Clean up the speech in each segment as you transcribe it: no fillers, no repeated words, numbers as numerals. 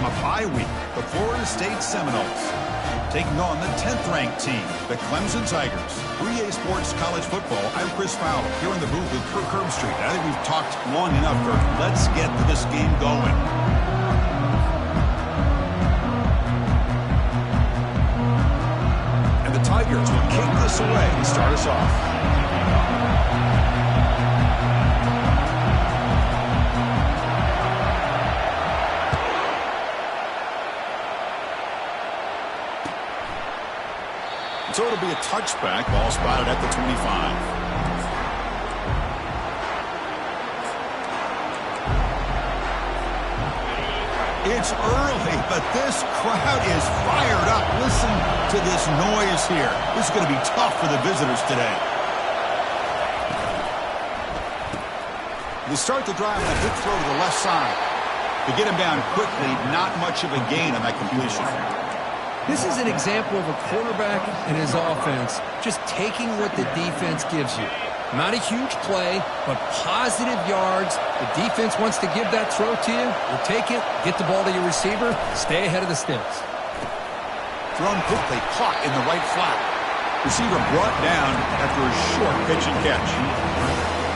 from a bye week, the Florida State Seminoles, taking on the 10th-ranked team, the Clemson Tigers. 3A Sports College Football, I'm Chris Fowler, here in the booth with Kirk Herbstreit. I think we've talked long enough, Kirk. Let's get this game going. And the Tigers will kick this away and start us off. So it'll be a touchback. Ball spotted at the 25. It's early, but this crowd is fired up. Listen to this noise here. This is going to be tough for the visitors today. They start the drive with a good throw to the left side. To get him down quickly, not much of a gain on that completion. This is an example of a quarterback and his offense just taking what the defense gives you. Not a huge play, but positive yards. The defense wants to give that throw to you. You take it, get the ball to your receiver, stay ahead of the sticks. Thrown quickly, caught in the right flat. Receiver brought down after a short pitch and catch.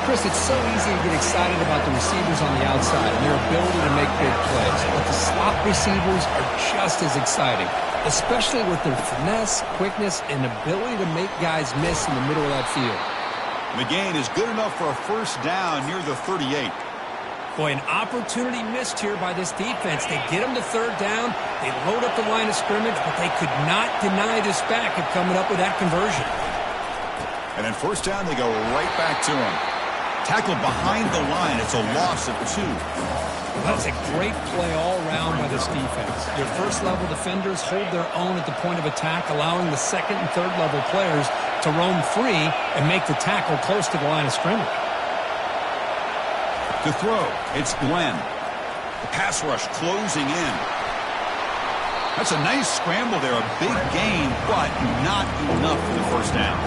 Chris, it's so easy to get excited about the receivers on the outside and their ability to make big plays. But the slot receivers are just as exciting, especially with their finesse, quickness, and ability to make guys miss in the middle of that field. The gain is good enough for a first down near the 38. Boy, an opportunity missed here by this defense. They get them to third down. They load up the line of scrimmage, but they could not deny this back of coming up with that conversion. And then first down, they go right back to him. Tackled behind the line. It's a loss of 2. That's a great play all around by this defense. Their first-level defenders hold their own at the point of attack, allowing the second- and third-level players to roam free and make the tackle close to the line of scrimmage. To throw, it's Glenn. The pass rush closing in. That's a nice scramble there, a big gain, but not enough for the first down.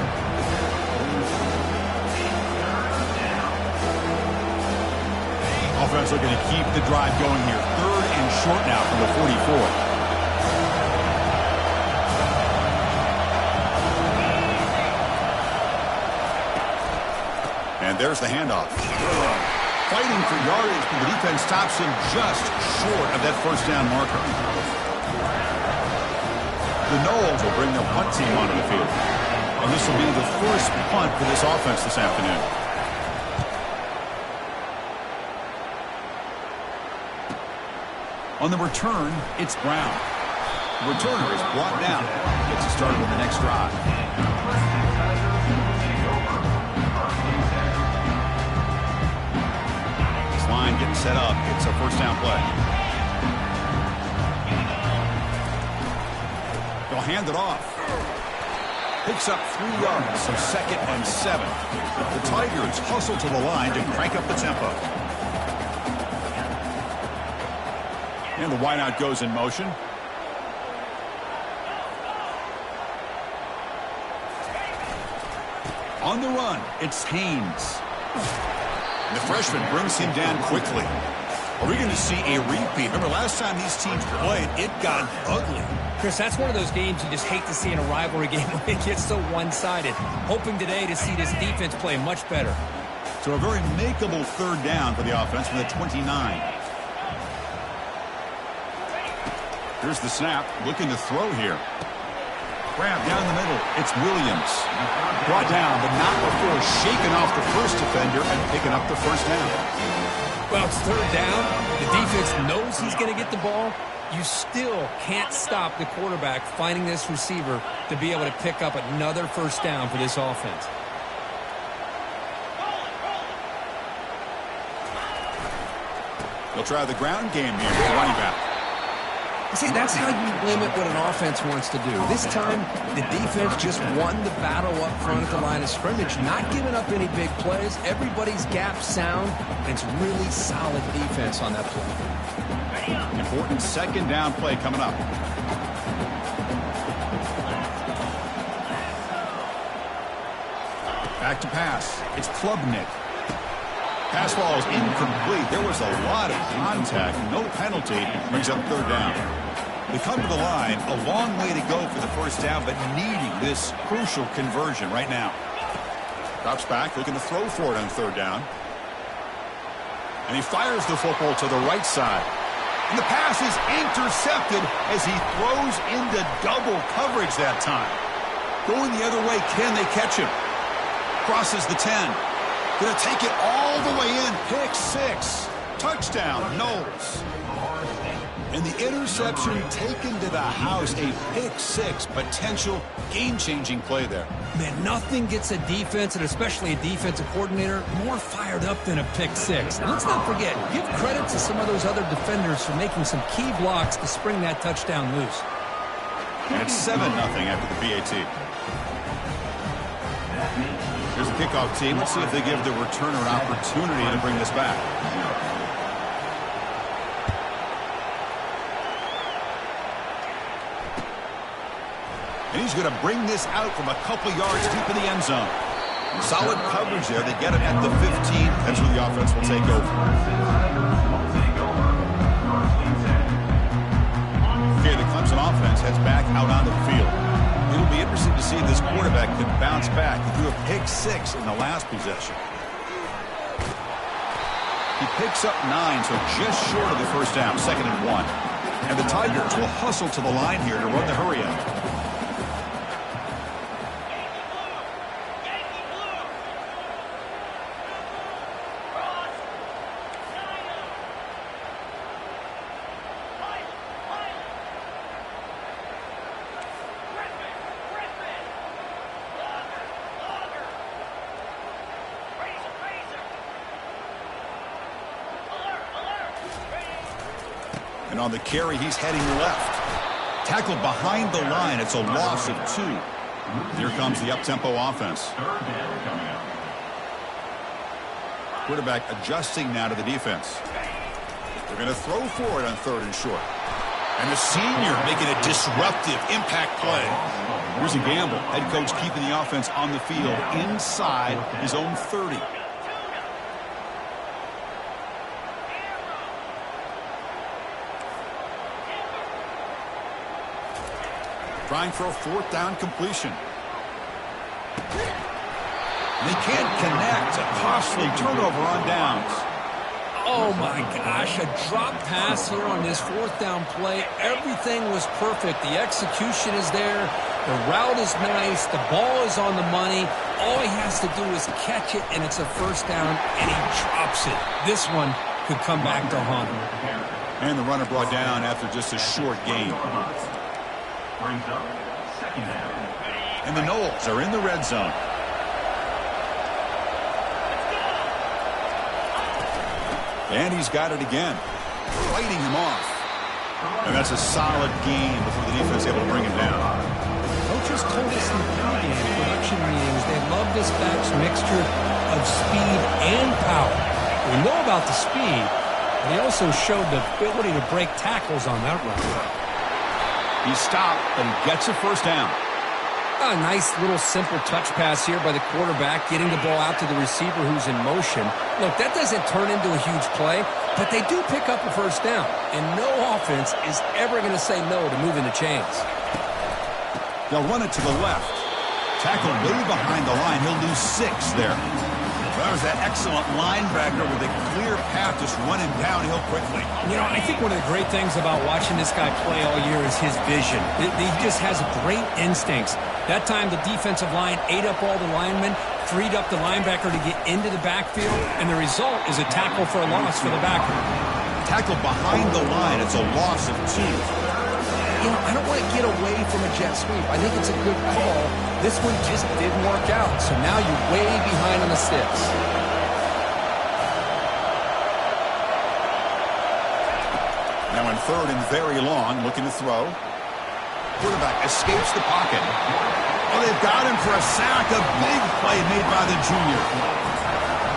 Offense looking to keep the drive going here. 3rd and short now from the 44. And there's the handoff. Fighting for yardage, but the defense stops him just short of that first down marker. The Noles will bring their punt team onto the field. And this will be the first punt for this offense this afternoon. On the return, it's Brown. The returner is brought down. Gets us started with the next drive. This line getting set up. It's a first down play. They'll hand it off. Picks up 3 yards, so 2nd and 7. The Tigers hustle to the line to crank up the tempo. And the wideout goes in motion. On the run, it's Haynes. And the freshman brings him down quickly. Are we going to see a repeat? Remember, last time these teams played, it got ugly. Chris, that's one of those games you just hate to see in a rivalry game when it gets so one-sided. Hoping today to see this defense play much better. So a very makeable 3rd down for the offense from the 29. Here's the snap, looking to throw here. Grab down the middle. It's Williams. Brought down, but not before shaking off the first defender and picking up the first down. Well, it's 3rd down. The defense knows he's going to get the ball. You still can't stop the quarterback finding this receiver to be able to pick up another first down for this offense. They'll try the ground game here with the running back. See, that's how you limit what an offense wants to do. This time, the defense just won the battle up front at the line of scrimmage, not giving up any big plays. Everybody's gap sound, and it's really solid defense on that play. Important 2nd down play coming up. Back to pass. It's Klubnik. Pass ball is incomplete. There was a lot of contact. No penalty. Brings up third down. They come to the line. A long way to go for the first down, but needing this crucial conversion right now. Drops back, looking to throw for it on third down. And he fires the football to the right side. And the pass is intercepted as he throws into double coverage that time. Going the other way, can they catch him? Crosses the 10. Going to take it all the way in. Pick 6. Touchdown, Knowles. And the interception taken to the house. A pick 6. Potential game-changing play there. Man, nothing gets a defense, and especially a defensive coordinator, more fired up than a pick 6. And let's not forget, give credit to some of those other defenders for making some key blocks to spring that touchdown loose. And it's 7-0 after the PAT. Here's the kickoff team. Let's see if they give the returner an opportunity to bring this back. And he's going to bring this out from a couple yards deep in the end zone. Solid coverage there. They get him at the 15. That's where the offense will take over. Okay, the Clemson offense heads back out on the field. It'll be interesting to see if this quarterback can bounce back. He threw a pick 6 in the last possession. He picks up 9, so just short of the first down, 2nd and 1. And the Tigers will hustle to the line here to run the hurry out. And on the carry, he's heading left. Tackled behind the line. It's a loss of 2. Here comes the up-tempo offense. Quarterback adjusting now to the defense. They're going to throw for it on 3rd and short. And the senior making a disruptive impact play. Here's a gamble. Head coach keeping the offense on the field inside his own 30. Trying for a 4th down completion. They can't connect. A costly turnover on downs. Oh, my gosh. A drop pass here on this 4th down play. Everything was perfect. The execution is there. The route is nice. The ball is on the money. All he has to do is catch it, and it's a 1st down, and he drops it. This one could come back to haunt him. And the runner brought down after just a short gain. And the Knowles are in the red zone. And he's got it again. Fighting him off. And that's a solid gain before the defense is able to bring him down. Coaches told us in the pregame production meetings they love this back's mixture of speed and power. We know about the speed, but he also showed the ability to break tackles on that run. He stopped, but he gets a 1st down. A nice little simple touch pass here by the quarterback, getting the ball out to the receiver who's in motion. Look, that doesn't turn into a huge play, but they do pick up a 1st down, and no offense is ever going to say no to moving the chains. They'll run it to the left. Tackled way behind the line. He'll lose 6 there. That was that excellent linebacker with a clear path just running downhill quickly. You know, I think one of the great things about watching this guy play all year is his vision. He just has great instincts. That time the defensive line ate up all the linemen, freed up the linebacker to get into the backfield, and the result is a tackle for a loss for the backer. Tackled behind the line. It's a loss of 2. You know, I don't want to get away from a jet sweep. I think it's a good call. This one just didn't work out, so now you're way behind on the sticks. Now in 3rd and very long, looking to throw. Quarterback escapes the pocket. Oh, they've got him for a sack. A big play made by the junior.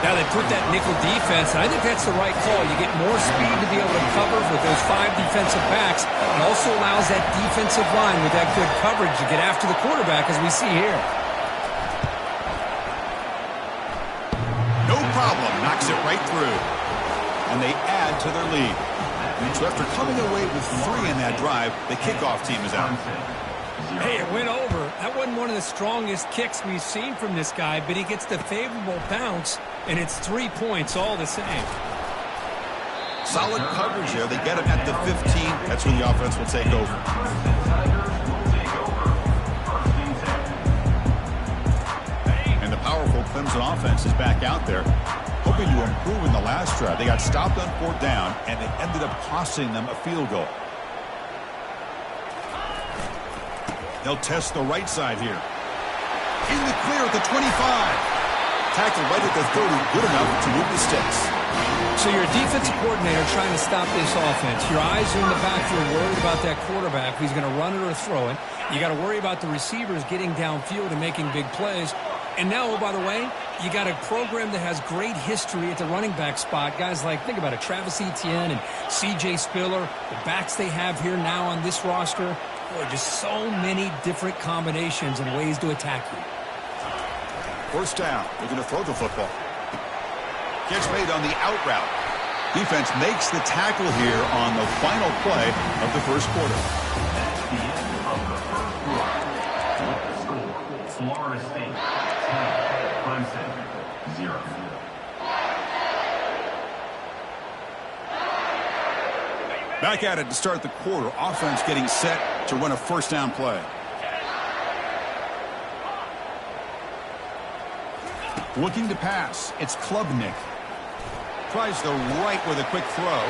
Now they put that nickel defense, and I think that's the right call. You get more speed to be able to cover with those 5 defensive backs. It also allows that defensive line with that good coverage to get after the quarterback, as we see here. No problem. Knocks it right through. And they add to their lead. So after coming away with 3 in that drive, the kickoff team is out. Hey, it went over. That wasn't one of the strongest kicks we've seen from this guy, but he gets the favorable bounce, and it's 3 points all the same. Solid coverage there. They get him at the 15. That's when the offense will take over. And the powerful Clemson offense is back out there, hoping to improve in the last drive. They got stopped on 4th down, and it ended up costing them a field goal. They'll test the right side here. In the clear at the 25. Tackle right at the 30. Good enough to move the sticks. So you're a defensive coordinator trying to stop this offense. Your eyes are in the backfield, worried about that quarterback who's going to run it or throw it. You got to worry about the receivers getting downfield and making big plays. And now, oh, by the way, you got a program that has great history at the running back spot. Guys like, think about it, Travis Etienne and C.J. Spiller, the backs they have here now on this roster. Boy, just so many different combinations and ways to attack you. 1st down. They're going to throw the football. Catch made on the out route. Defense makes the tackle here on the final play of the first quarter. Florida State 10, Clemson 0. Back at it to start the quarter. Offense getting set to run a 1st down play. Looking to pass. It's Klubnik. Tries the right with a quick throw.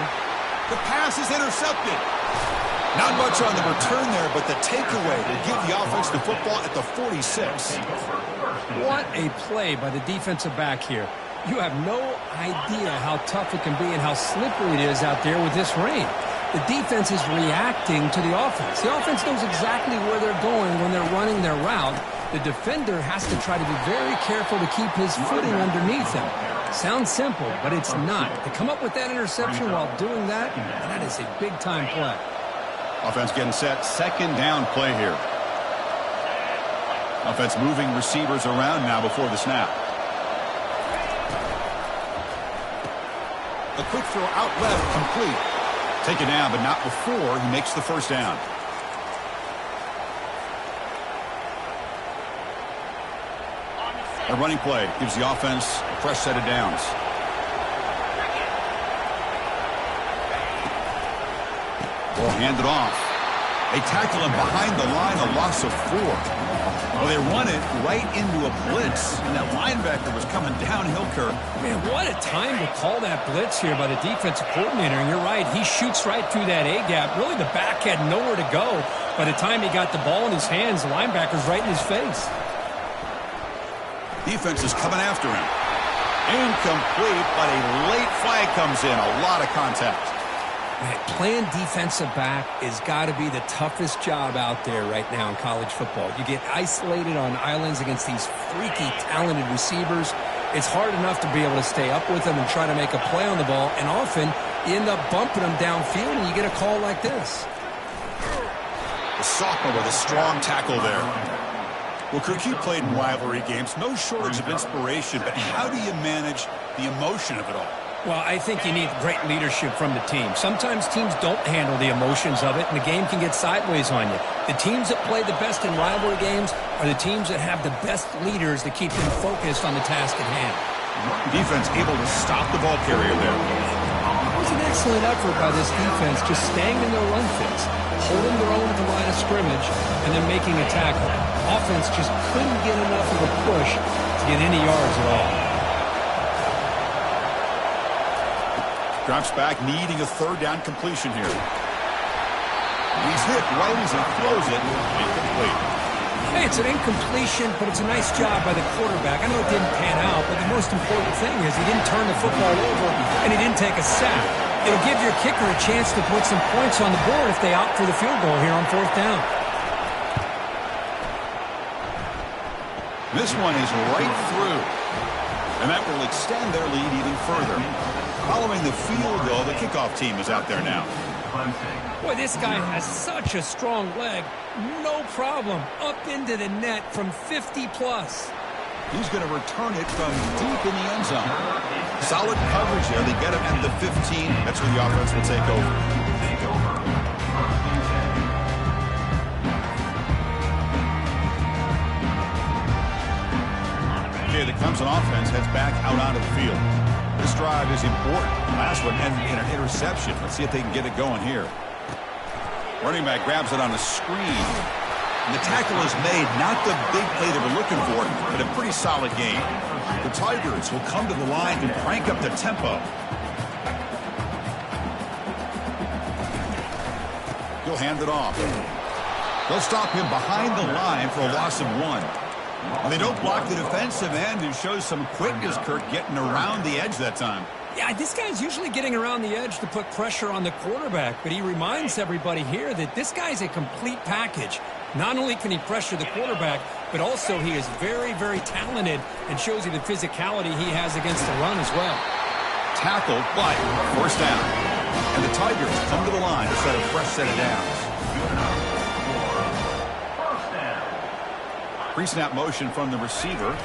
The pass is intercepted. Not much on the return there, but the takeaway will give the offense the football at the 46. What a play by the defensive back here. You have no idea how tough it can be and how slippery it is out there with this rain. The defense is reacting to the offense. The offense knows exactly where they're going when they're running their route. The defender has to try to be very careful to keep his footing underneath him. Sounds simple, but it's not. To come up with that interception while doing that, that is a big-time play. Offense getting set. 2nd down play here. Offense moving receivers around now before the snap. A quick throw out left, complete. Taken down, but not before he makes the 1st down. A running play gives the offense a fresh set of downs. Ball handed off. They tackle him behind the line, a loss of 4. Well, they run it right into a blitz, and that linebacker was coming downhill, Kirk. Man, what a time to call that blitz here by the defensive coordinator. And you're right, he shoots right through that A-gap. Really, the back had nowhere to go. By the time he got the ball in his hands, the linebacker's right in his face. Defense is coming after him. Incomplete, but a late flag comes in. A lot of contact. Man, playing defensive back has got to be the toughest job out there right now in college football. You get isolated on islands against these freaky, talented receivers. It's hard enough to be able to stay up with them and try to make a play on the ball, and often you end up bumping them downfield and you get a call like this. The sophomore with a strong tackle there. Well, Kirk, you played in rivalry games. No shortage of inspiration, but how do you manage the emotion of it all? Well, I think you need great leadership from the team. Sometimes teams don't handle the emotions of it, and the game can get sideways on you. The teams that play the best in rivalry games are the teams that have the best leaders to keep them focused on the task at hand. Defense able to stop the ball carrier there. It was an excellent effort by this defense, just staying in their run fits, holding their own at the line of scrimmage, and then making a tackle. Offense just couldn't get enough of a push to get any yards at all. Drops back, needing a 3rd down completion here. He's hit right as he throws it. Incomplete. Hey, it's an incompletion, but it's a nice job by the quarterback. I know it didn't pan out, but the most important thing is he didn't turn the football over and he didn't take a sack. It'll give your kicker a chance to put some points on the board if they opt for the field goal here on 4th down. This one is right through, and that will extend their lead even further. Following the field goal, the kickoff team is out there now. Boy, this guy has such a strong leg. No problem. Up into the net from 50+. He's going to return it from deep in the end zone. Solid coverage there. They get him at the 15. That's where the offense will take over. Okay, the Clemson offense heads back out onto the field. This drive is important. Last one ended in an interception. Let's see if they can get it going here. Running back grabs it on the screen. And the tackle is made. Not the big play they were looking for, but a pretty solid game. The Tigers will come to the line and crank up the tempo. He'll hand it off. They'll stop him behind the line for a loss of 1. And they don't block the defensive end, who shows some quickness, Kurt, getting around the edge that time. Yeah, this guy's usually getting around the edge to put pressure on the quarterback, but he reminds everybody here that this guy's a complete package. Not only can he pressure the quarterback, but also he is very, very talented and shows you the physicality he has against the run as well. Tackled, but first down. And the Tigers come to the line to set a fresh set of downs. Pre-snap motion from the receiver.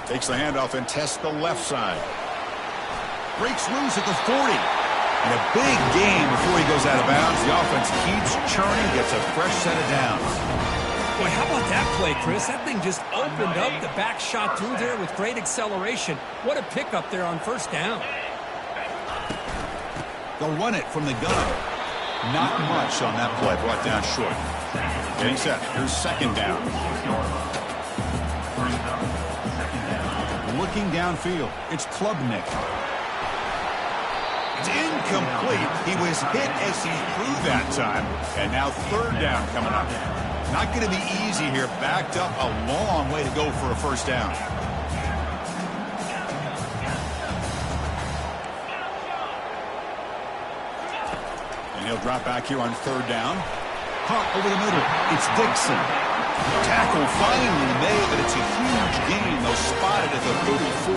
Takes the handoff and tests the left side. Breaks loose at the 40. And a big game before he goes out of bounds. The offense keeps churning, gets a fresh set of downs. Boy, how about that play, Chris? That thing just opened up. The back shot through there with great acceleration. What a pickup there on first down. They'll run it from the gun. Not much on that play, brought down short. Getting set. Here's second down. Looking downfield. It's Klubnik. It's incomplete. He was hit as he threw that time. And now third down coming up. Not going to be easy here. Backed up a long way to go for a first down. And he'll drop back here on third down. Caught over the middle. It's Dixon. Tackle finally made, but it's a huge gain. They'll spot it at the 34.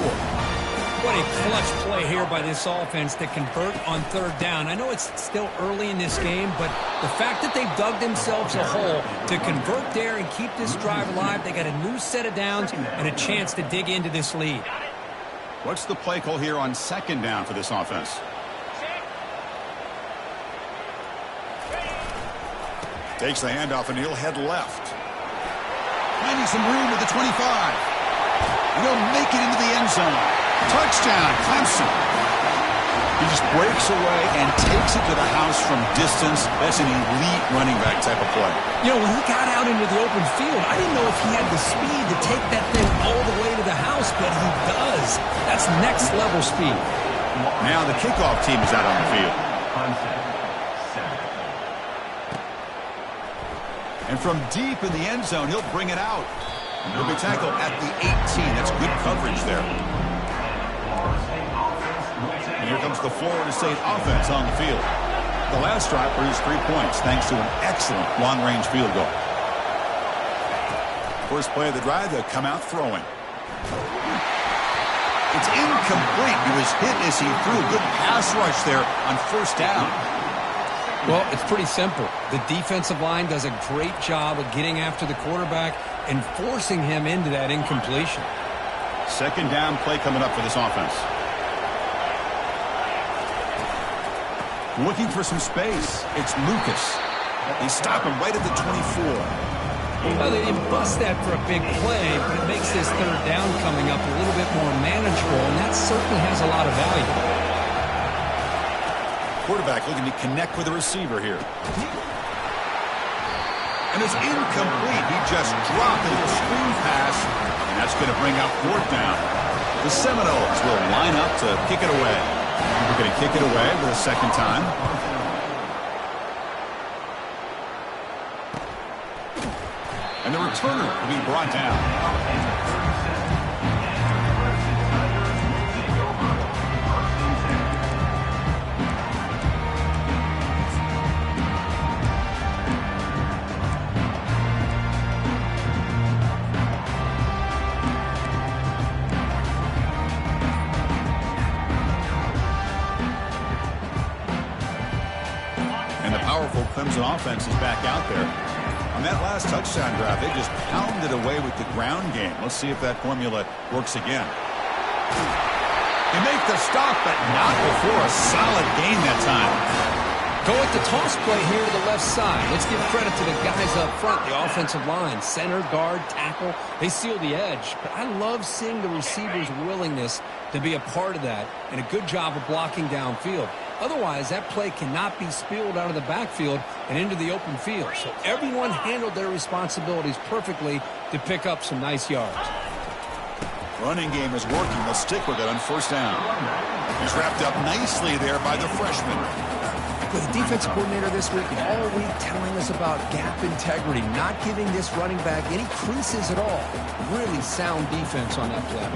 What a clutch play here by this offense to convert on third down. I know it's still early in this game, but the fact that they've dug themselves a hole to convert there and keep this drive alive, they got a new set of downs and a chance to dig into this lead. What's the play call here on second down for this offense? Takes the handoff and he'll head left. Finding some room at the 25. And he'll make it into the end zone. Touchdown, Clemson. He just breaks away and takes it to the house from distance. That's an elite running back type of play. You know, when he got out into the open field, I didn't know if he had the speed to take that thing all the way to the house, but he does. That's next level speed. Now the kickoff team is out on the field. And from deep in the end zone, he'll bring it out. He'll be tackled at the 18. That's good coverage there. And here comes the Florida State offense on the field. The last drive produced 3 points thanks to an excellent long-range field goal. First play of the drive, they'll come out throwing. It's incomplete. He was hit as he threw. Good pass rush there on first down. Well, it's pretty simple. The defensive line does a great job of getting after the quarterback and forcing him into that incompletion. Second down play coming up for this offense. Looking for some space. It's Lucas. They stop him right at the 24. Well, they didn't bust that for a big play, but it makes this third down coming up a little bit more manageable, and that certainly has a lot of value. Quarterback looking to connect with the receiver here. And it's incomplete. He just dropped a little screen pass, and that's going to bring up fourth down. The Seminoles will line up to kick it away. We're going to kick it away for the second time. And the returner will be brought down. And the powerful Clemson offense is back out there. On that last touchdown drive, they just pounded away with the ground game. Let's see if that formula works again. They make the stop, but not before a solid gain that time. Go with the toss play here to the left side. Let's give credit to the guys up front, the offensive line, center, guard, tackle. They seal the edge. But I love seeing the receiver's willingness to be a part of that and a good job of blocking downfield. Otherwise, that play cannot be spilled out of the backfield and into the open field. So everyone handled their responsibilities perfectly to pick up some nice yards. Running game is working. They'll stick with it on first down. He's wrapped up nicely there by the freshman. With the defensive coordinator this week and all week telling us about gap integrity, not giving this running back any creases at all. Really sound defense on that play.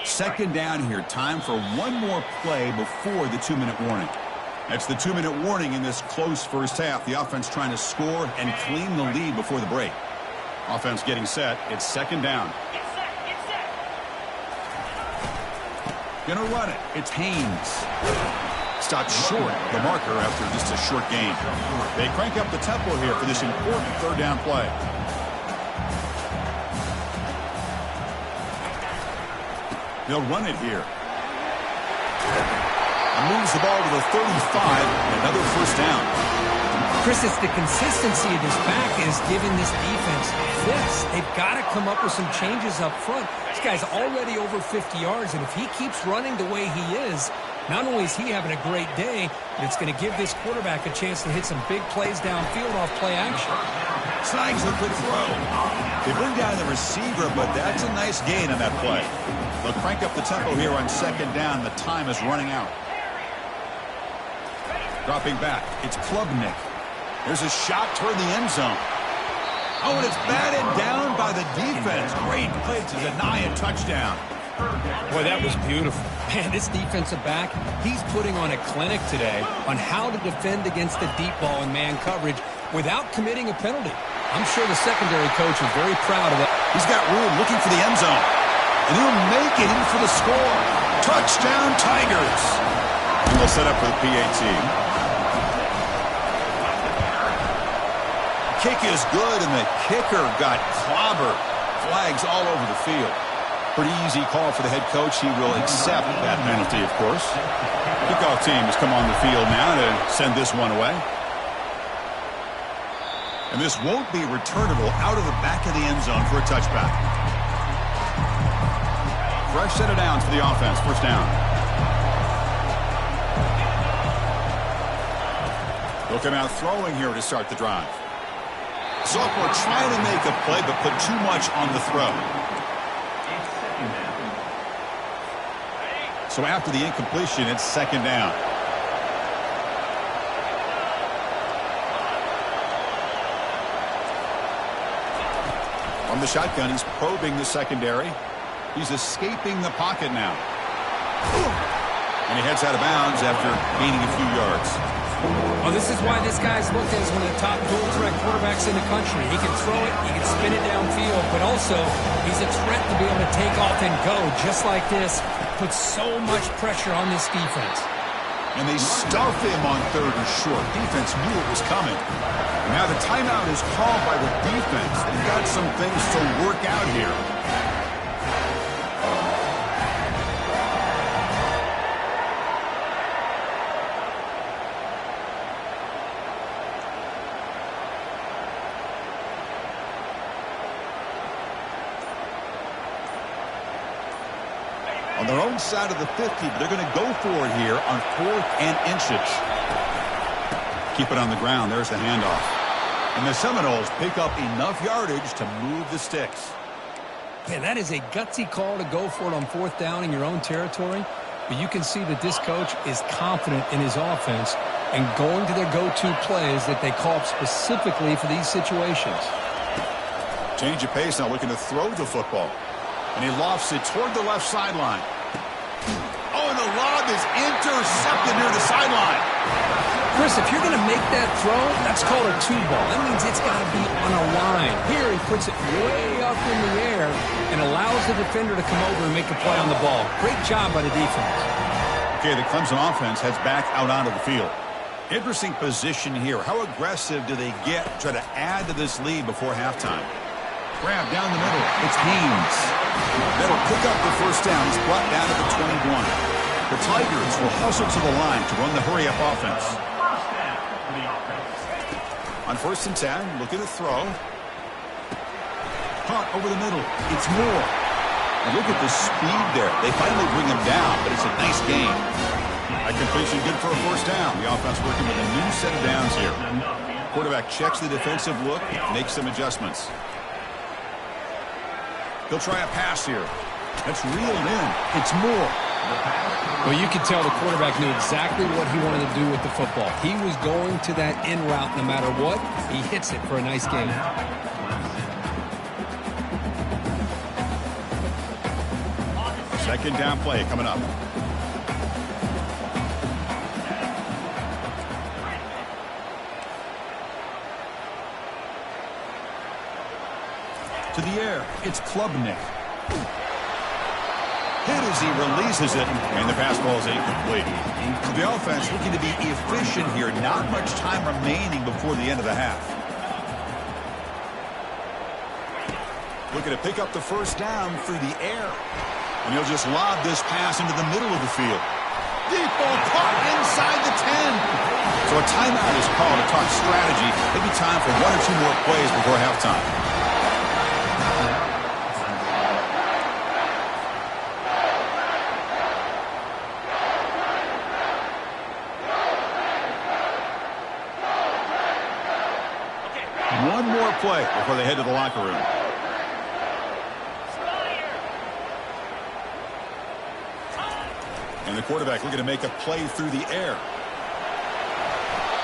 Second down here. Time for one more play before the 2-minute warning. That's the 2-minute warning in this close first half. The offense trying to score and claim the lead before the break. Offense getting set. It's second down. Gonna run it. It's Haynes. Stopped short the marker after just a short gain. They crank up the tempo here for this important third down play. They'll run it here. Moves the ball to the 35, and another first down. Chris, it's the consistency of this back is giving this defense fits. They've got to come up with some changes up front. This guy's already over 50 yards, and if he keeps running the way he is, not only is he having a great day, but it's going to give this quarterback a chance to hit some big plays downfield off play action. Snags a good throw. They bring down the receiver, but that's a nice gain on that play. They'll crank up the tempo here on second down. The time is running out. Dropping back, it's Klubnik. There's a shot toward the end zone. Oh, and it's batted down by the defense. Great play to deny a touchdown. Boy, that was beautiful. Man, this defensive back, he's putting on a clinic today on how to defend against the deep ball in man coverage without committing a penalty. I'm sure the secondary coach is very proud of that. He's got room looking for the end zone. And he'll make it in for the score. Touchdown, Tigers. And we'll set up for the PAT. Kick is good, and the kicker got clobbered. Flags all over the field. Pretty easy call for the head coach. He will accept that penalty, of course. Kickoff team has come on the field now to send this one away. And this won't be returnable out of the back of the end zone for a touchback. Fresh set of downs for the offense. First down. They'll come out throwing here to start the drive. Sophomore trying to make a play, but put too much on the throw. So after the incompletion, it's second down. From the shotgun, he's probing the secondary. He's escaping the pocket now. And he heads out of bounds after gaining a few yards. Well, this is why this guy's looked at as one of the top dual threat quarterbacks in the country. He can throw it, he can spin it downfield, but also he's a threat to be able to take off and go just like this. Puts so much pressure on this defense. And they stuff him on third and short. Defense knew it was coming. Now the timeout is called by the defense. They've got some things to work out here. On their own side of the 50, but they're going to go for it here on 4th and inches. Keep it on the ground. There's the handoff. And the Seminoles pick up enough yardage to move the sticks. Man, that is a gutsy call to go for it on 4th down in your own territory. But you can see that this coach is confident in his offense and going to their go-to plays that they call up specifically for these situations. Change of pace now, looking to throw the football. And he lofts it toward the left sideline. Oh, Oh, and the lob is intercepted near the sideline. Chris, if you're going to make that throw, that's called a two ball. That means it's got to be on a line. Here, he puts it way up in the air and allows the defender to come over and make a play on the ball. Great job by the defense. Okay, the Clemson offense heads back out onto the field. Interesting position here. How aggressive do they get to try to add to this lead before halftime? Grab down the middle. It's Haynes. That'll pick up the first down. He's brought down to the 21. The Tigers will hustle to the line to run the hurry-up offense. On 1st and 10, look at the throw. Caught over the middle. It's Moore. And look at the speed there. They finally bring him down, but it's a nice game. A completion good for a first down. The offense working with a new set of downs here. Quarterback checks the defensive look, makes some adjustments. He'll try a pass here. That's reeled in. It's Moore. Well, you could tell the quarterback knew exactly what he wanted to do with the football. He was going to that in route no matter what. He hits it for a nice game. Second down play coming up. To the air, it's Klubnik. Hit as he releases it, and the pass ball is incomplete. So the offense looking to be efficient here. Not much time remaining before the end of the half. Looking to pick up the first down through the air. And he'll just lob this pass into the middle of the field. Deep ball caught inside the 10. So a timeout is called to talk strategy. Maybe time for 1 or 2 more plays before halftime. One more play before they head to the locker room. And the quarterback looking to make a play through the air.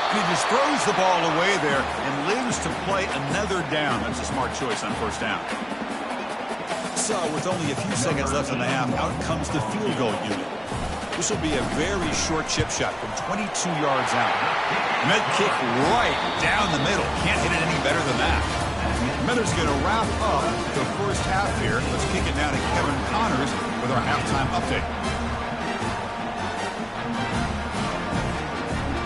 And he just throws the ball away there and lives to play another down. That's a smart choice on first down. So with only a few seconds left in the half, out comes the field goal unit. This will be a very short chip shot from 22 yards out. Med kick right down the middle. Can't hit it any better than that. Medler's going to wrap up the first half here. Let's kick it now to Kevin Connors with our halftime update.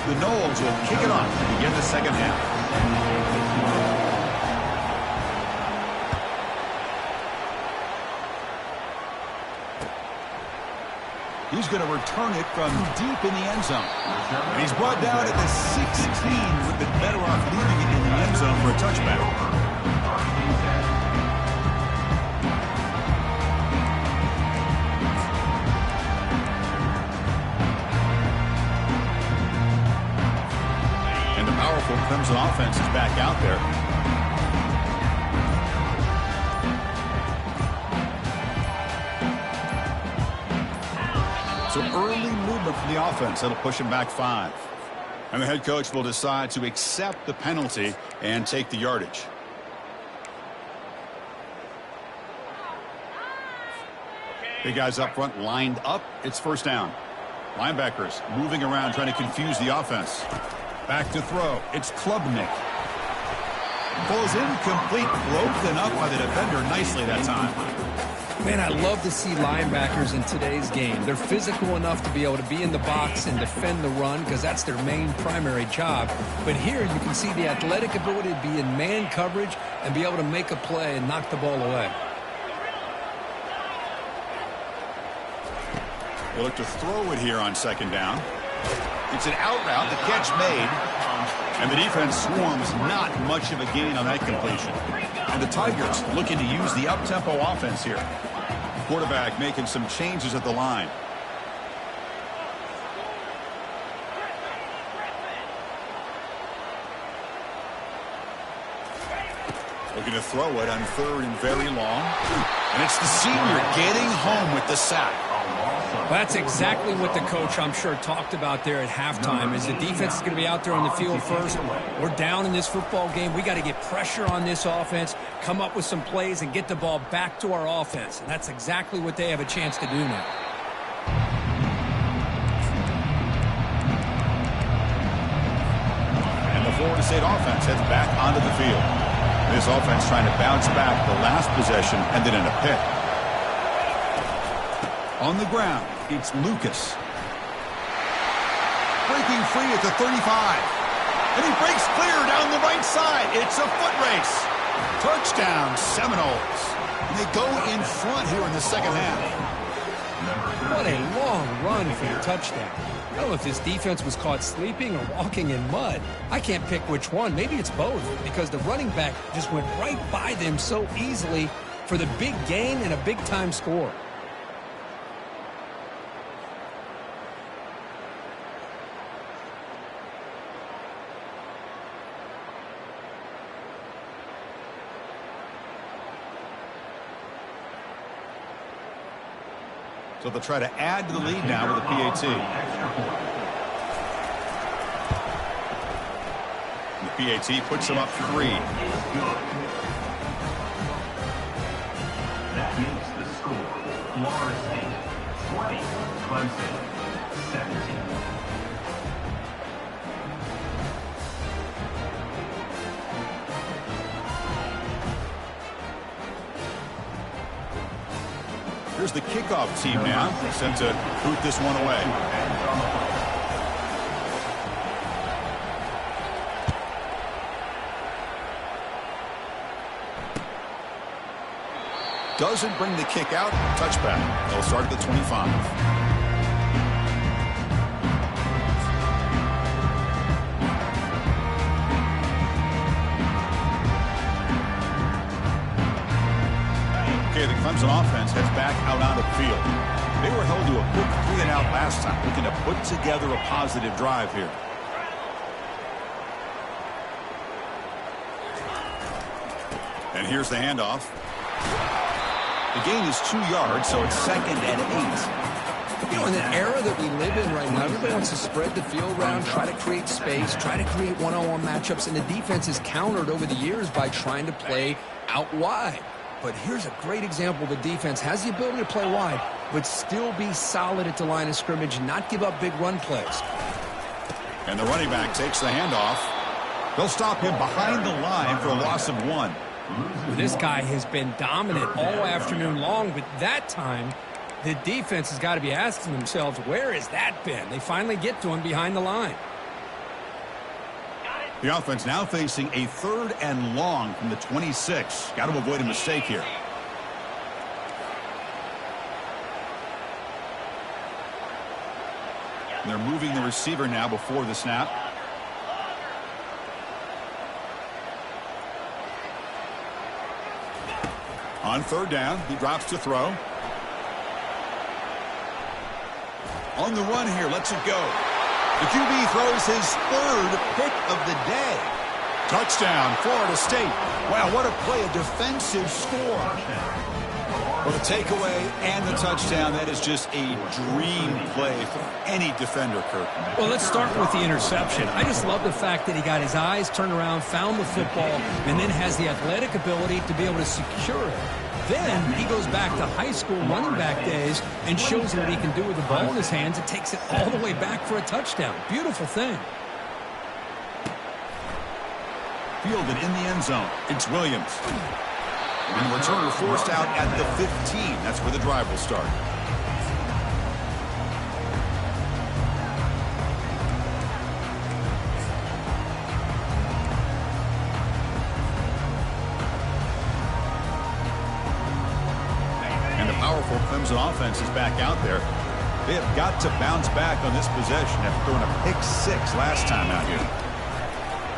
The Noles will kick it off to begin the second half. He's going to return it from deep in the end zone. And he's brought down at the 16. Would have been better off leaving it in the end zone for a touchback. And the powerful Clemson offense is back out there. So early movement from the offense. That'll push him back 5. And the head coach will decide to accept the penalty and take the yardage. Big guys up front lined up. It's first down. Linebackers moving around trying to confuse the offense. Back to throw. It's Klubnik. Pulls incomplete. Broken up by the defender nicely that time. Man, I love to see linebackers in today's game. They're physical enough to be able to be in the box and defend the run because that's their main primary job. But here you can see the athletic ability to be in man coverage and be able to make a play and knock the ball away. They look to throw it here on second down. It's an out route. The catch made. And the defense swarms not much of a gain on that completion. And the Tigers looking to use the up-tempo offense here. Quarterback making some changes at the line. Looking to throw it on third and very long. And it's the senior getting home with the sack. That's exactly what the coach, I'm sure, talked about there at halftime, is the defense is going to be out there on the field first. We're down in this football game. We got to get pressure on this offense, come up with some plays, and get the ball back to our offense. And that's exactly what they have a chance to do now. Florida State offense heads back onto the field. This offense trying to bounce back the last possession, ended in a pick. On the ground, it's Lucas. Breaking free at the 35. And he breaks clear down the right side. It's a foot race. Touchdown, Seminoles. And they go in front here in the second half. What a long run for the touchdown. I don't know if this defense was caught sleeping or walking in mud. I can't pick which one. Maybe it's both, because the running back just went right by them so easily for the big gain and a big-time score. So they'll try to add to the lead now with a PAT. The PAT puts them up 3. That makes the score Florida State 20, Clemson 17. Here's the kickoff team now, set to boot this one away. Doesn't bring the kick out. Touchback. They'll start at the 25. The Clemson offense heads back out onto the field. They were held to a quick 3-and-out last time, looking to put together a positive drive here. And here's the handoff. The gain is 2 yards, so it's 2nd and 8. You know, in the era that we live in right now, everybody wants to spread the field around, try to create space, try to create one-on-one matchups, and the defense is countered over the years by trying to play out wide. But here's a great example. The defense has the ability to play wide, but still be solid at the line of scrimmage and not give up big run plays. And the running back takes the handoff. They'll stop him behind the line for a loss of 1. Well, this guy has been dominant all afternoon long, but that time, the defense has got to be asking themselves, where has that been? They finally get to him behind the line. The offense now facing a 3rd and long from the 26. Got to avoid a mistake here. And they're moving the receiver now before the snap. On 3rd down, he drops to throw. On the run here, lets it go. The QB throws his 3rd pick of the day. Touchdown, Florida State. Wow, what a play, a defensive score. Well, the takeaway and the touchdown, that is just a dream play for any defender, Kirk. Well, let's start with the interception. I just love the fact that he got his eyes turned around, found the football, and then has the athletic ability to be able to secure it. Then he goes back to high school running back days and shows what he can do with the ball in his hands. It takes it all the way back for a touchdown. Beautiful thing. Fielded in the end zone. It's Williams. And the returner forced out at the 15. That's where the drive will start. Powerful Clemson offense is back out there. They have got to bounce back on this possession after throwing a pick 6 last time out here.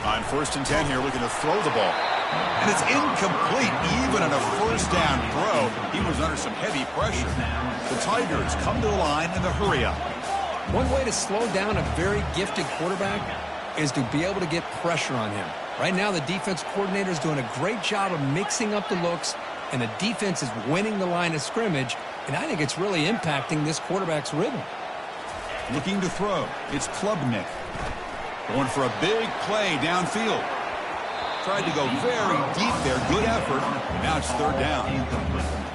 On 1st and 10 here, looking to throw the ball. And it's incomplete, even on a 1st down throw. He was under some heavy pressure. The Tigers come to the line in the hurry-up. One way to slow down a very gifted quarterback is to be able to get pressure on him. Right now, the defense coordinator is doing a great job of mixing up the looks, and the defense is winning the line of scrimmage, and I think it's really impacting this quarterback's rhythm. Looking to throw. It's Klubnik. Going for a big play downfield. Tried to go very deep there. Good effort. And now it's 3rd down.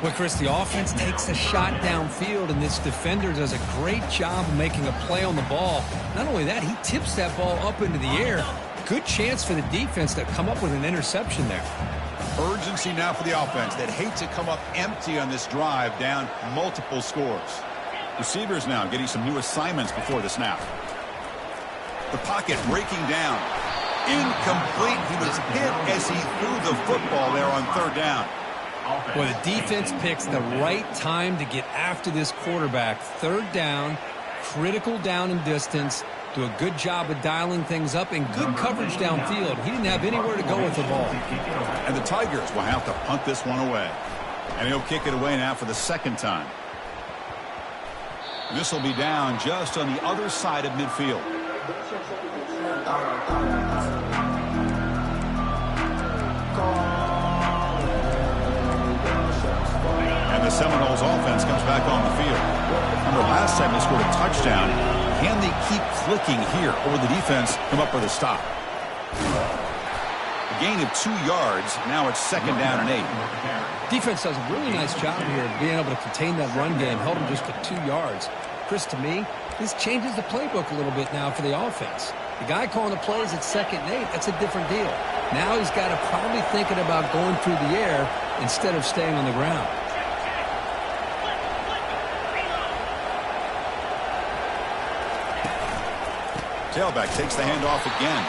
Well, Chris, the offense takes a shot downfield, and this defender does a great job of making a play on the ball. Not only that, he tips that ball up into the air, good chance for the defense to come up with an interception there. Urgency now for the offense. They'd hate to come up empty on this drive, down multiple scores. Receivers now getting some new assignments before the snap. The pocket breaking down. Incomplete. He was hit as he threw the football there on third down. Well, the defense picks the right time to get after this quarterback. Third down, critical down and distance. Do a good job of dialing things up and good coverage downfield. He didn't have anywhere to go with the ball. And the Tigers will have to punt this one away. And he'll kick it away now for the second time. This will be down just on the other side of midfield. And the Seminoles offense comes back on the field. Remember, last time they scored a touchdown. Can they keep clicking here, or will the defense come up with a stop? A gain of 2 yards. Now it's second down and 8. Defense does a really nice job here of being able to contain that run game. Held them just to 2 yards. Chris, to me, this changes the playbook a little bit now for the offense. The guy calling the plays at second and 8, that's a different deal. Now he's got to probably thinking about going through the air instead of staying on the ground. Tailback takes the handoff again.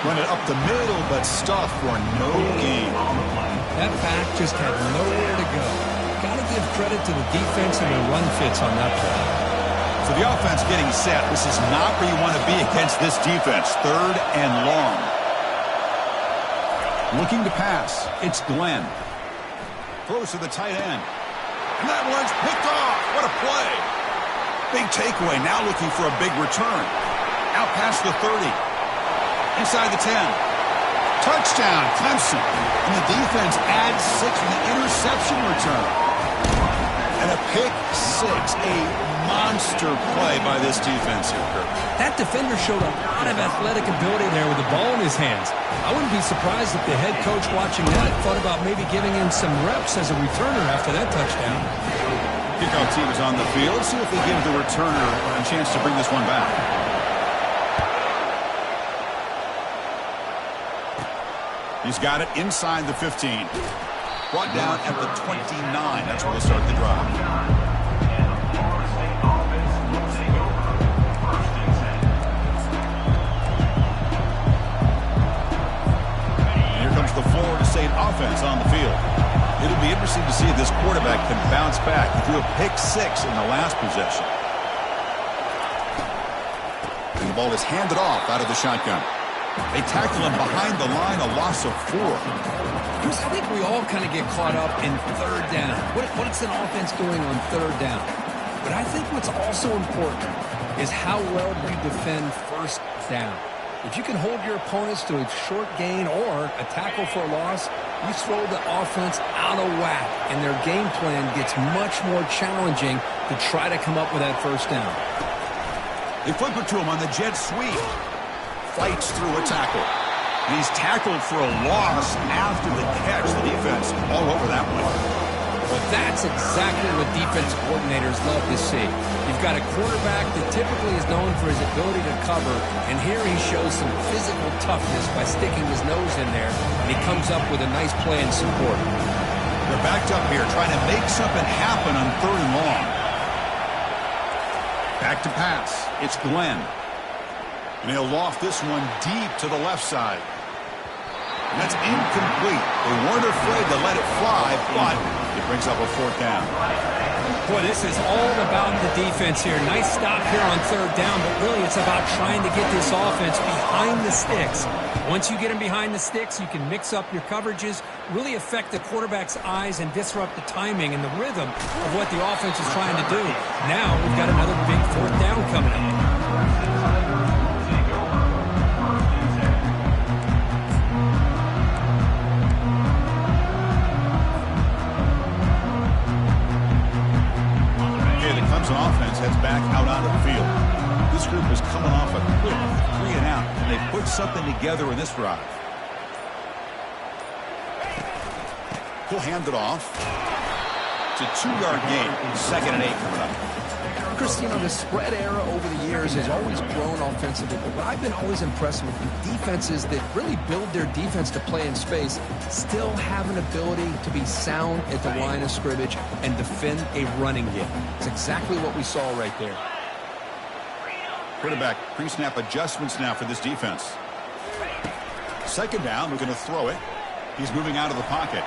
Run it up the middle, but stuffed for no gain. That back just had nowhere to go. Got to give credit to the defense and their run fits on that play. So the offense getting set. This is not where you want to be against this defense. Third and long. Looking to pass. It's Glenn. Throws to the tight end. And that one's picked off. What a play. Big takeaway. Now looking for a big return. Out past the 30. Inside the 10. Touchdown, Clemson. And the defense adds 6 with the interception return. And a pick 6. A monster play by this defense here, Kurt. That defender showed a lot of athletic ability there with the ball in his hands. I wouldn't be surprised if the head coach watching that thought about maybe giving him some reps as a returner after that touchdown. Kickoff team is on the field. See if they give the returner a chance to bring this one back. He's got it inside the 15. Brought down at the 29. That's where we'll start the drive. And here comes the Florida State offense on the field. It'll be interesting to see if this quarterback can bounce back. He threw a pick 6 in the last possession. And the ball is handed off out of the shotgun. They tackle him behind the line, a loss of 4. Chris, I think we all kind of get caught up in third down. What's an offense doing on third down? But I think what's also important is how well you defend first down. If you can hold your opponents to a short gain or a tackle for a loss, you throw the offense out of whack, and their game plan gets much more challenging to try to come up with that first down. They flip it to him on the jet sweep. Fights through a tackle. And he's tackled for a loss after the catch. The defense all over that one. Well, that's exactly what defense coordinators love to see. You've got a quarterback that typically is known for his ability to cover, and here he shows some physical toughness by sticking his nose in there, and he comes up with a nice play in support. They're backed up here trying to make something happen on third and long. Back to pass. It's Glenn. And he'll loft this one deep to the left side. And that's incomplete. They weren't afraid to let it fly, but it brings up a 4th down. Boy, this is all about the defense here. Nice stop here on third down, but really it's about trying to get this offense behind the sticks. Once you get them behind the sticks, you can mix up your coverages, really affect the quarterback's eyes and disrupt the timing and the rhythm of what the offense is trying to do. Now we've got another big 4th down coming up. Offense heads back out onto the field. This group is coming off a quick 3 and out, and they put something together in this drive. He'll hand it off. It's a 2-yard gain. 2nd and 8 coming up. Chris, you know, the spread era over the years has always grown offensively, but what I've been always impressed with defenses that really build their defense to play in space still have an ability to be sound at the line of scrimmage and defend a running game. It's exactly what we saw right there. Quarterback pre-snap adjustments now for this defense. 2nd down, we're going to throw it. He's moving out of the pocket.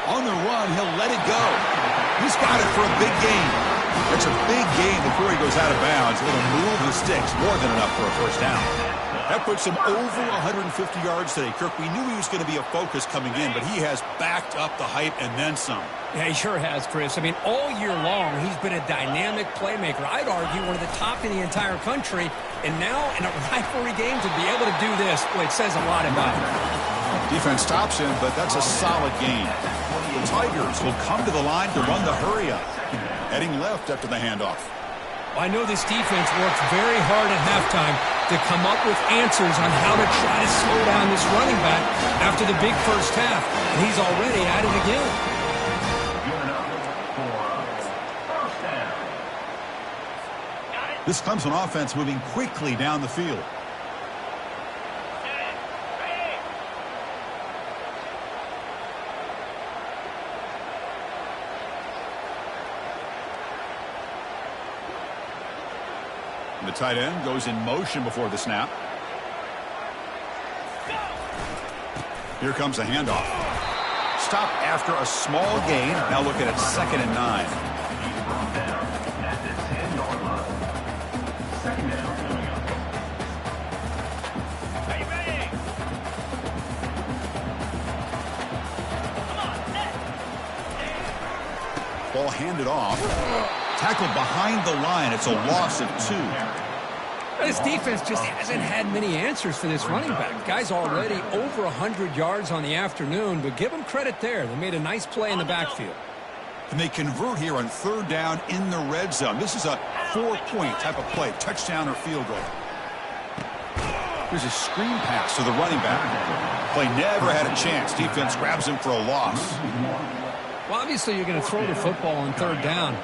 On the run, he'll let it go. He's got it for a big gain. It's a big gain before he goes out of bounds. A little move of the sticks, more than enough for a 1st down. That puts him over 150 yards today. Kirk, we knew he was going to be a focus coming in, but he has backed up the hype and then some. Yeah, he sure has, Chris. I mean, all year long, he's been a dynamic playmaker. I'd argue one of the top in the entire country. And now, in a rivalry game, to be able to do this, well, it says a lot about him. Defense stops him, but that's a solid gain. The Tigers will come to the line to run the hurry-up. Heading left after the handoff. Well, I know this defense worked very hard at halftime to come up with answers on how to try to slow down this running back after the big 1st half. And he's already at it again. This Clemson offense moving quickly down the field. The tight end goes in motion before the snap. Here comes a handoff. Stop after a small gain. Now looking at 2nd and 9. Ball handed off. Tackled behind the line. It's a loss of 2. This defense just hasn't had many answers for this running back. Guy's already over 100 yards on the afternoon, but give him credit there. They made a nice play in the backfield. And they convert here on 3rd down in the red zone. This is a 4-point type of play, touchdown or field goal. Here's a screen pass to the running back. Play never had a chance. Defense grabs him for a loss. Well, obviously you're going to throw the football on 3rd down.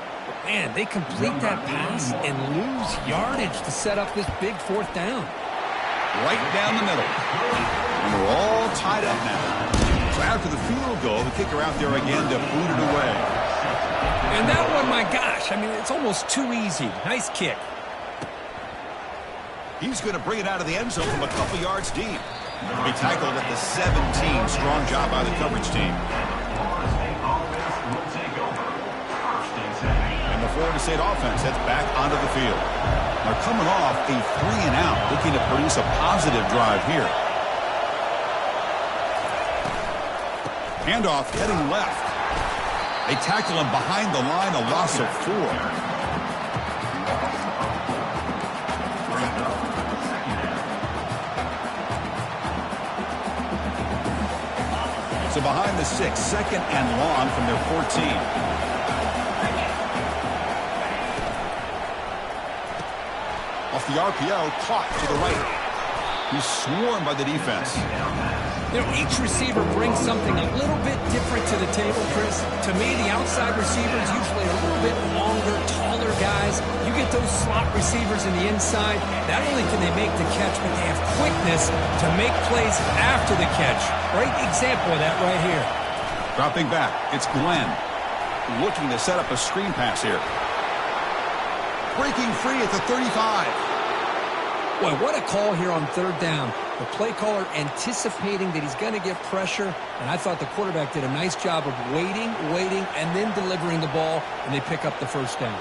Man, they complete that pass and lose yardage to set up this big 4th down. Right down the middle. And we're all tied up now. So after the field goal, the kicker out there again to boot it away. And that one, my gosh, I mean, it's almost too easy. Nice kick. He's going to bring it out of the end zone from a couple yards deep. He tackled at the 17. Strong job by the coverage team. Florida State offense heads back onto the field. They're coming off a 3-and-out, looking to produce a positive drive here. Handoff heading left. They tackle him behind the line, a loss of 4. So behind the 6, 2nd and long from their 14. Off the RPO, caught to the right. He's swarmed by the defense. You know, each receiver brings something a little bit different to the table, Chris. To me, the outside receivers usually a little bit longer, taller guys. You get those slot receivers in the inside. Not only can they make the catch, but they have quickness to make plays after the catch. Great example of that right here. Dropping back, it's Glenn. Looking to set up a screen pass here. Breaking free at the 35. Boy, what a call here on 3rd down. The play caller anticipating that he's going to get pressure, and I thought the quarterback did a nice job of waiting, and then delivering the ball, and they pick up the 1st down.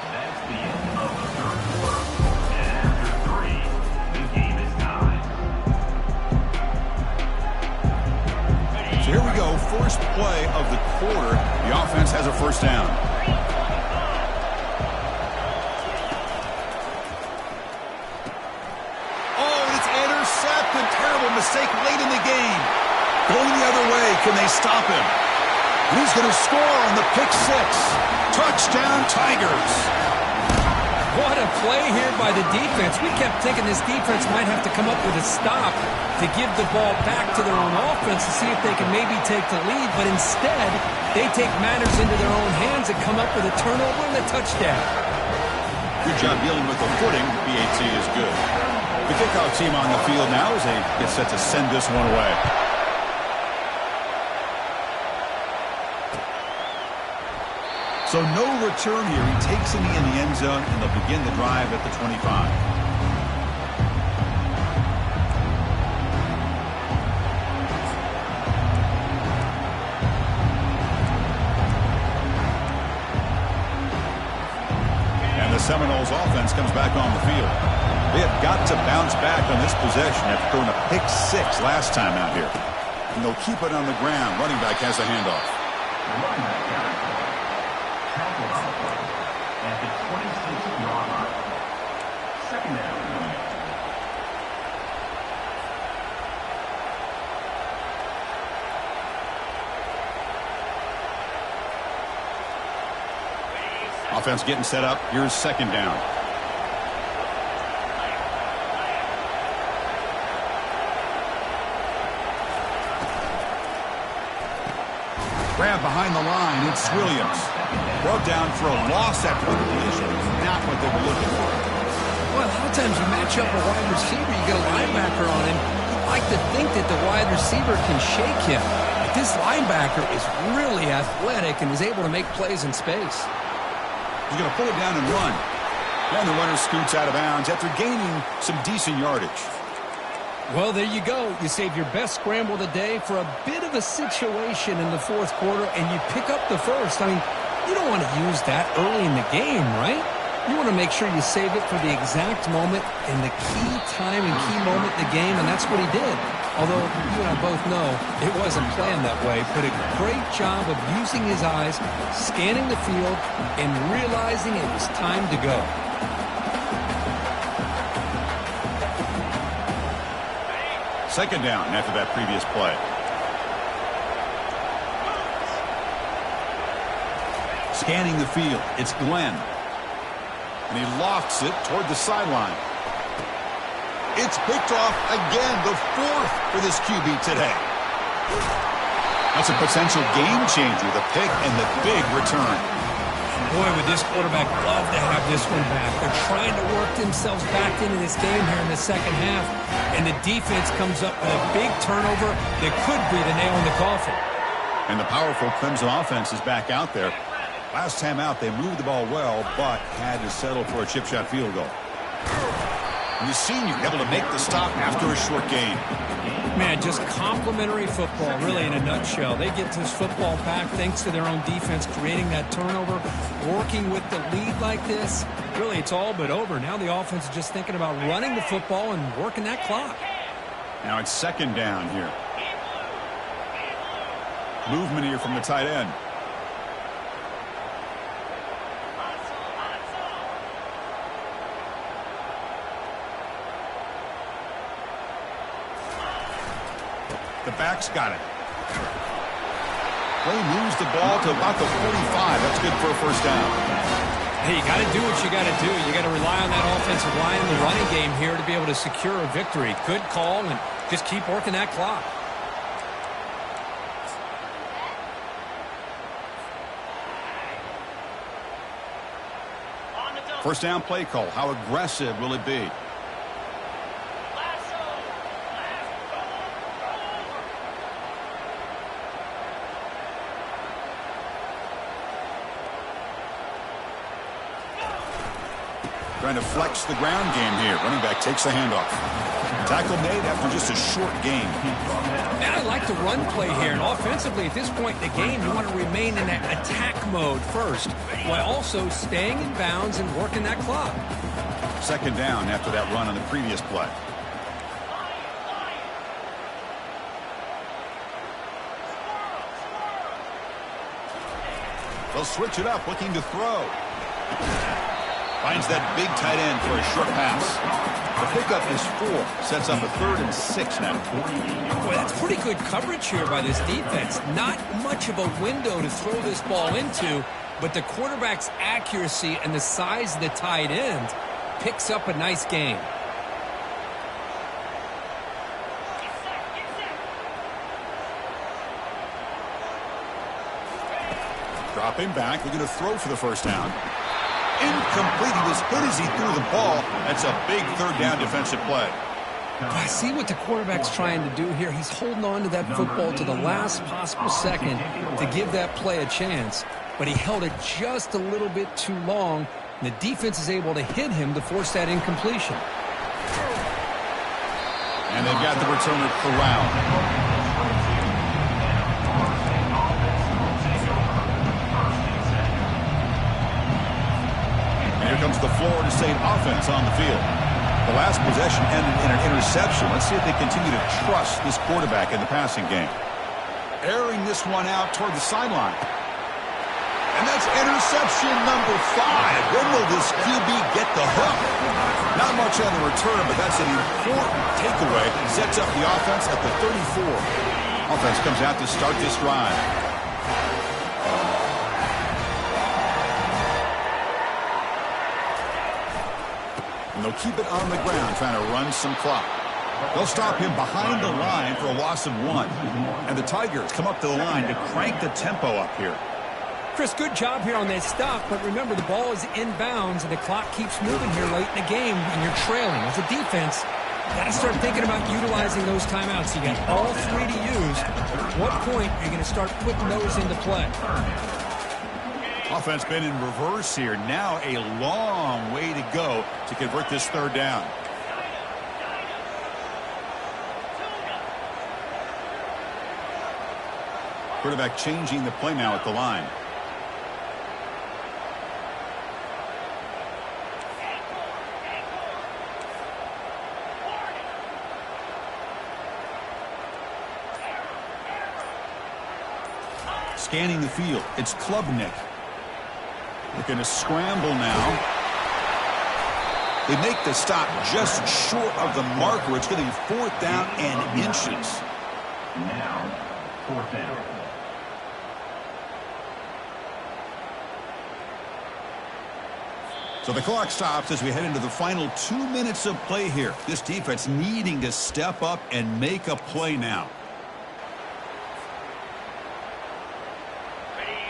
That's the end of the 3rd quarter. And after 3, the game is tied. So here we go, first play of the quarter. The offense has a 1st down. Terrible mistake late in the game. Going the other way, can they stop him? He's going to score on the pick 6. Touchdown, Tigers. What a play here by the defense. We kept thinking this defense might have to come up with a stop to give the ball back to their own offense to see if they can maybe take the lead, but instead they take matters into their own hands and come up with a turnover and a touchdown. Good job dealing with the footing. BAT is good. The kickoff team on the field now as they get set to send this one away. So no return here. He takes it in the end zone, and they'll begin the drive at the 25. And the Seminoles offense comes back on the field. They have got to bounce back on this possession after throwing a pick 6 last time out here. And they'll keep it on the ground. Running back has a handoff. Running back got it. Tackle on the play at the 26-yard line. Second down. Offense getting set up. Here's second down. Grab behind the line. It's Williams. Brought down for a loss after the collision. Not what they were looking for. Well, a lot of times you match up a wide receiver, you get a linebacker on him. You like to think that the wide receiver can shake him. But this linebacker is really athletic and is able to make plays in space. He's going to pull it down and run. And the runner scoots out of bounds after gaining some decent yardage. Well, there you go. You save your best scramble of the day for a bit of a situation in the fourth quarter, and you pick up the first. I mean, you don't want to use that early in the game, right? You want to make sure you save it for the exact moment and the key time and key moment in the game, and that's what he did. Although you and I both know it wasn't planned that way, but a great job of using his eyes, scanning the field, and realizing it was time to go. Second down after that previous play. Scanning the field. It's Glenn. And he lofts it toward the sideline. It's picked off again, the fourth for this QB today. That's a potential game changer, the pick and the big return. Boy, would this quarterback love to have this one back. They're trying to work themselves back into this game here in the second half, and the defense comes up with a big turnover that could be the nail in the coffin. And the powerful Clemson offense is back out there. Last time out, they moved the ball well, but had to settle for a chip shot field goal. And the senior able to make the stop after a short gain. Man, just complimentary football, really, in a nutshell. They get this football back thanks to their own defense, creating that turnover, working with the lead like this. Really, it's all but over. Now the offense is just thinking about running the football and working that clock. Now it's second down here. Movement here from the tight end. The back's got it. Play moves the ball to about the 45. That's good for a first down. Hey, you got to do what you got to do. You got to rely on that offensive line in the running game here to be able to secure a victory. Good call, and just keep working that clock. First down play call. How aggressive will it be? Trying to flex the ground game here. Running back takes the handoff. Tackle made after just a short gain. Man, I like the run play here. And offensively, at this point in the game, you want to remain in that attack mode first, while also staying in bounds and working that clock. Second down after that run on the previous play. They'll switch it up, looking to throw. Finds that big tight end for a short pass. The pickup is 4. Sets up a 3rd and 6 now. Boy, that's pretty good coverage here by this defense. Not much of a window to throw this ball into, but the quarterback's accuracy and the size of the tight end picks up a nice gain. Dropping back, looking to throw for the first down. Incomplete. He was hit as he threw the ball. That's a big third down defensive play. I see what the quarterback's trying to do here. He's holding on to that football to the last possible second to give that play a chance, but he held it just a little bit too long, and the defense is able to hit him to force that incompletion. And they've got the returner corralled. Here comes the Florida State offense on the field. The last possession ended in an interception. Let's see if they continue to trust this quarterback in the passing game. Airing this one out toward the sideline. And that's interception number 5. When will this QB get the hook? Not much on the return, but that's an important takeaway. Sets up the offense at the 34. Offense comes out to start this drive. And they'll keep it on the ground, trying to run some clock. They'll stop him behind the line for a loss of 1. And the Tigers come up to the line to crank the tempo up here. Chris, good job here on that stop, but remember the ball is inbounds and the clock keeps moving here late in the game and you're trailing. As a defense, you got to start thinking about utilizing those timeouts. You got all 3 to use. At what point are you going to start putting those into play? Offense been in reverse here. Now a long way to go to convert this third down. Quarterback changing the play now at the line. Scanning the field. It's Klubnik. Looking to scramble now. They make the stop just short of the marker. It's going to be 4th down and inches. Now, 4th down. So the clock stops as we head into the final 2 minutes of play here. This defense needing to step up and make a play now.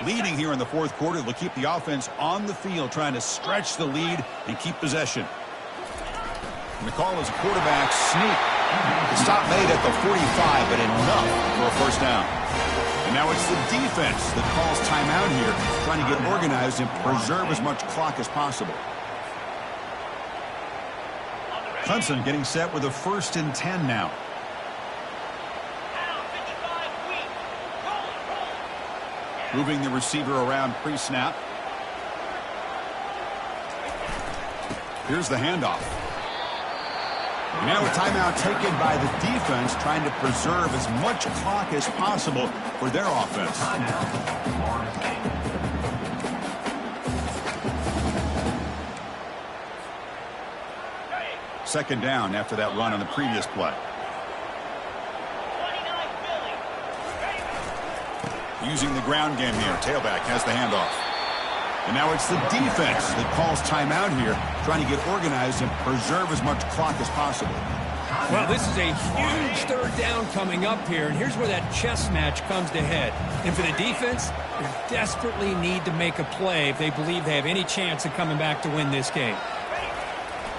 Leading here in the 4th quarter, they'll keep the offense on the field, trying to stretch the lead and keep possession. And the call is a quarterback sneak. The stop made at the 45, but enough for a first down. And now it's the defense that calls timeout here, trying to get organized and preserve as much clock as possible. Clemson getting set with a 1st and 10 now. Moving the receiver around pre-snap. Here's the handoff. And now a timeout taken by the defense, trying to preserve as much clock as possible for their offense. Second down after that run on the previous play. Using the ground game here. Tailback has the handoff. And now it's the defense that calls timeout here, trying to get organized and preserve as much clock as possible. Well, this is a huge third down coming up here, and here's where that chess match comes to head. And for the defense, they desperately need to make a play if they believe they have any chance of coming back to win this game.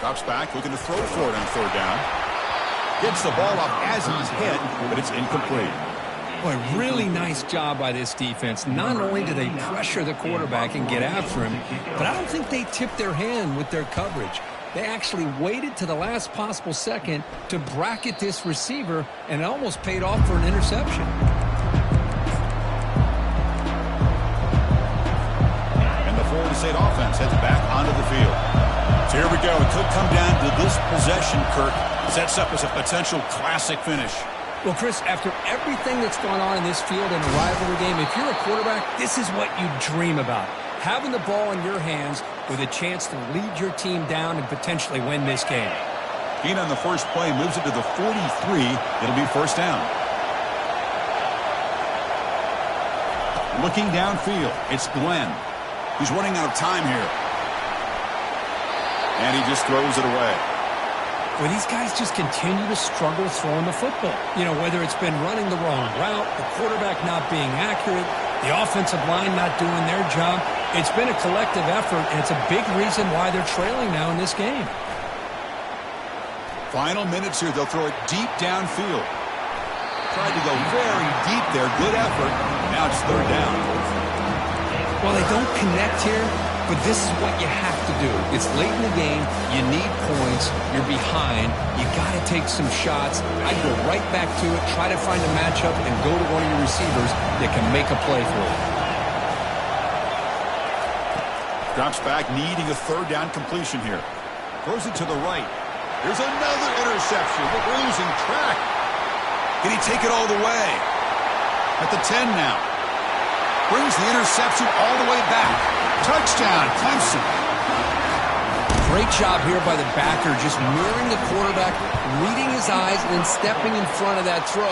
Drops back, looking to throw for it on 3rd down. Gets the ball up as he's hit, but it's incomplete. Boy, really nice job by this defense. Not only do they pressure the quarterback and get after him, but I don't think they tipped their hand with their coverage. They actually waited to the last possible second to bracket this receiver, and it almost paid off for an interception. And the Florida State offense heads back onto the field. So here we go. It could come down to this possession, Kirk. Sets up as a potential classic finish. Well, Chris, after everything that's gone on in this field in a rivalry game, if you're a quarterback, this is what you dream about. Having the ball in your hands with a chance to lead your team down and potentially win this game. Being on the first play moves it to the 43. It'll be 1st down. Looking downfield, it's Glenn. He's running out of time here. And he just throws it away. Well, these guys just continue to struggle throwing the football. You know, whether it's been running the wrong route, the quarterback not being accurate, the offensive line not doing their job. It's been a collective effort, and it's a big reason why they're trailing now in this game. Final minutes here. They'll throw it deep downfield. Tried to go very deep there. Good effort. Now it's third down. Well, they don't connect here, but this is what you have to do. It's late in the game. You need points. You're behind. You got to take some shots. I'd go right back to it, try to find a matchup, and go to one of your receivers that can make a play for you. Drops back, needing a third down completion here. Throws it to the right. Here's another interception. We're losing track. Can he take it all the way? At the 10 now. Brings the interception all the way back. Touchdown, Clemson. Great job here by the backer, just mirroring the quarterback, reading his eyes, and then stepping in front of that throw.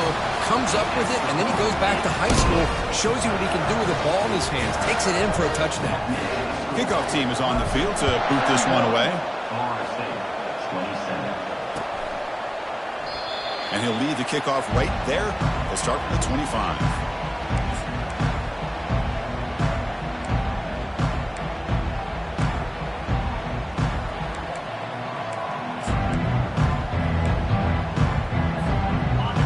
Comes up with it, and then he goes back to high school. Shows you what he can do with the ball in his hands. Takes it in for a touchdown. Kickoff team is on the field to boot this one away. And he'll lead the kickoff right there. They'll start from the 25.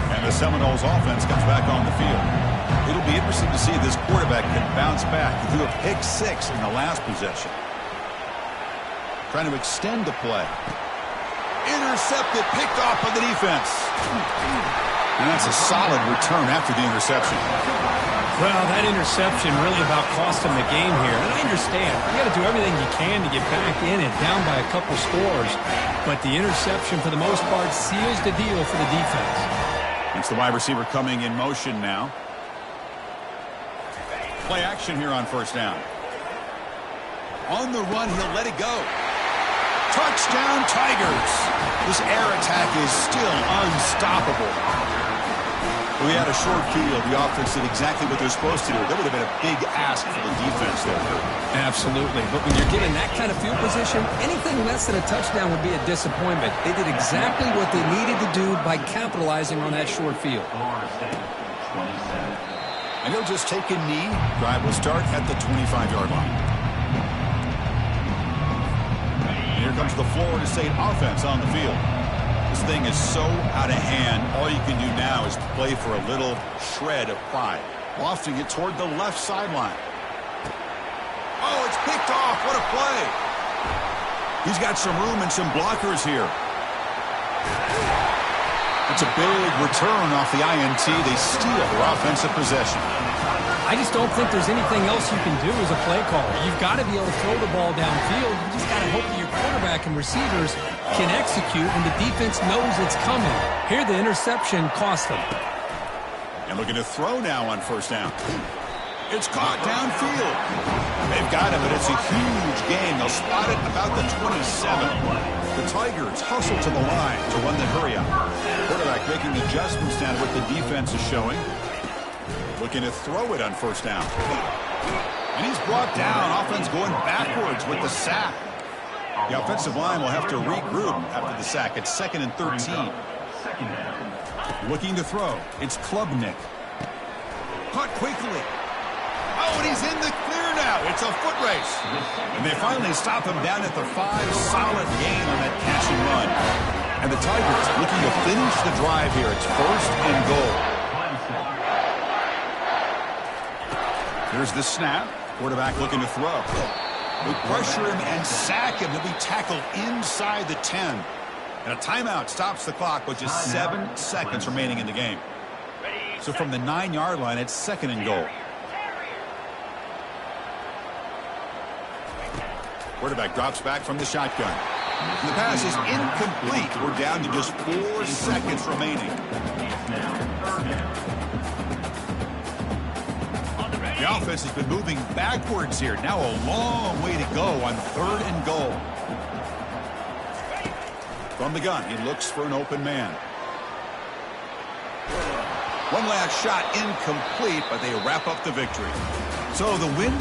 And the Seminoles offense comes back on the field. It'll be interesting to see if this quarterback can bounce back. He threw a pick 6 in the last possession. Trying to extend the play. Intercepted, picked off by the defense. And that's a solid return after the interception. Well, that interception really about cost him the game here. And I understand. You got to do everything you can to get back in it, down by a couple scores. But the interception, for the most part, seals the deal for the defense. It's the wide receiver coming in motion now. Play action here on first down. On the run, he'll let it go. Touchdown, Tigers. This air attack is still unstoppable. We had a short field. The offense did exactly what they're supposed to do. That would have been a big ask for the defense there. Absolutely. But when you're given that kind of field position, anything less than a touchdown would be a disappointment. They did exactly what they needed to do by capitalizing on that short field. And he'll just take a knee. Drive will start at the 25-yard line. Here comes the Florida State offense on the field. This thing is so out of hand. All you can do now is play for a little shred of pride. Lofting it toward the left sideline. Oh, it's picked off. What a play. He's got some room and some blockers here. It's a big return off the INT. They steal their offensive possession. I just don't think there's anything else you can do as a play caller. You've got to be able to throw the ball downfield. You just got to hope that your quarterback and receivers can execute and the defense knows it's coming. Here the interception cost them. And looking to throw now on first down. It's caught downfield. They've got it, but it's a huge gain. They'll spot it about the 27. The Tigers hustle to the line to run the hurry up. Quarterback making adjustments down to what the defense is showing. Looking to throw it on first down. And he's brought down. Offense going backwards with the sack. The offensive line will have to regroup after the sack. It's 2nd and 13. Looking to throw. It's Klubnik. Caught quickly. Oh, and he's in the clear now. It's a foot race. And they finally stop him down at the 5. Solid gain on that catch and run. And the Tigers looking to finish the drive here. It's 1st and goal. Here's the snap. Quarterback looking to throw. They pressure him and sack him. He'll be tackled inside the 10. And a timeout stops the clock with just 7 seconds remaining in the game. So from the 9-yard line, it's 2nd and goal. Quarterback drops back from the shotgun. And the pass is incomplete. We're down to just 4 seconds remaining. The offense has been moving backwards here. Now a long way to go on 3rd and goal. From the gun, he looks for an open man. One last shot incomplete, but they wrap up the victory. So the win